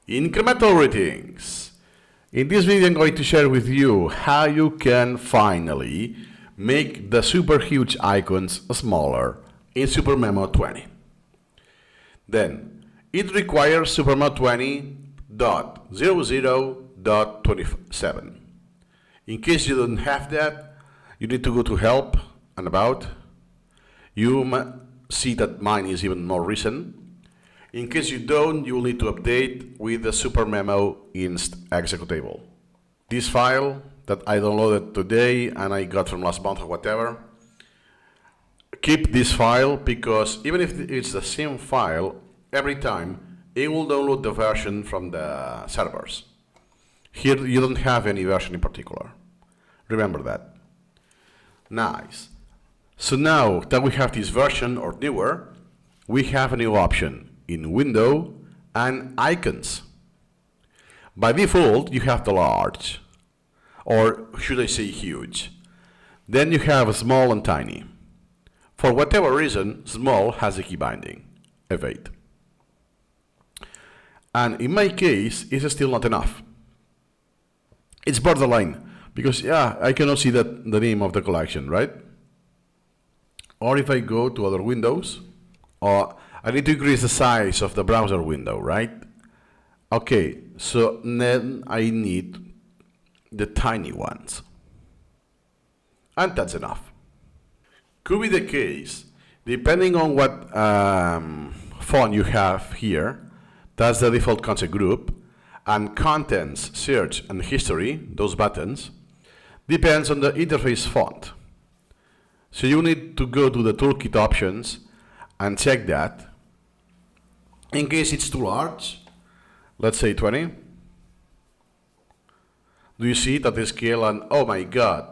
Incremental greetings. In this video I'm going to share with you how you can finally make the super huge icons smaller in SuperMemo 20. Then it requires SuperMemo 20.00.27. In case you don't have that, you need to go to Help and About. You see that mine is even more recent. In case you don't, you will need to update with the SuperMemo inst executable. This file that I downloaded today and I got from last month or whatever, keep this file because even if it's the same file, every time it will download the version from the servers. Here you don't have any version in particular. Remember that. Nice. So now that we have this version or newer, we have a new option in Window and Icons. By default, you have the large, or should I say huge. Then you have small and tiny. For whatever reason, small has a key binding, F8. And in my case, it's still not enough. It's borderline, because yeah, I cannot see the name of the collection, right? Or if I go to other windows, or I need to increase the size of the browser window, right? Okay, so then I need the tiny ones. And that's enough. Could be the case, depending on what font you have here, that's the default concept group, and contents, search, and history, those buttons, depends on the interface font. So you need to go to the toolkit options and check that. In case it's too large, let's say 20. Do you see that the scale and oh my god,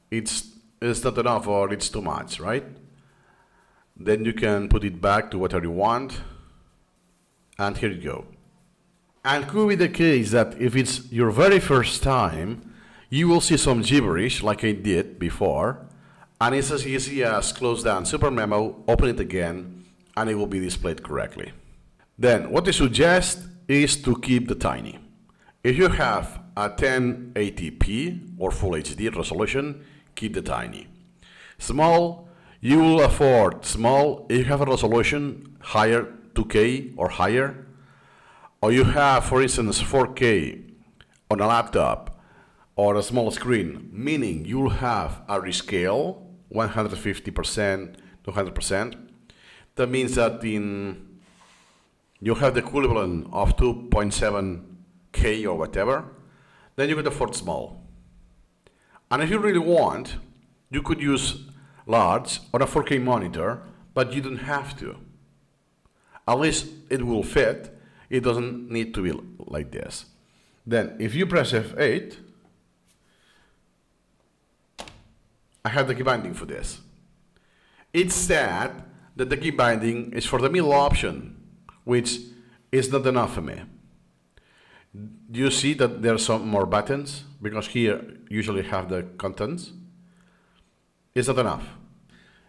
it's not enough or it's too much, right? Then you can put it back to whatever you want, and here you go. And could be the case that if it's your very first time, you will see some gibberish like I did before, and it's as easy as close down SuperMemo, open it again, and it will be displayed correctly. Then what I suggest is to keep the tiny. If you have a 1080p or Full HD resolution, keep the tiny. Small, you will afford small if you have a resolution higher, 2K or higher, or you have, for instance, 4K on a laptop or a small screen, meaning you will have a rescale, 150% to 100%. That means that you have the equivalent of 2.7K or whatever, then you could afford small. And if you really want, you could use large on a 4K monitor, but you don't have to. At least it will fit. It doesn't need to be like this. Then if you press F8, I have the key binding for this. It's sad that the key binding is for the middle option, which is not enough for me. Do you see that there are some more buttons? Because here usually have the contents. It's not enough.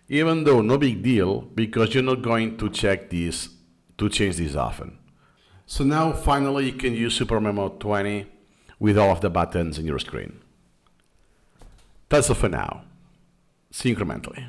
Even though no big deal, because you're not going to check this to change this often. So now finally you can use SuperMemo 20 with all of the buttons in your screen. That's all for now. See you incrementally.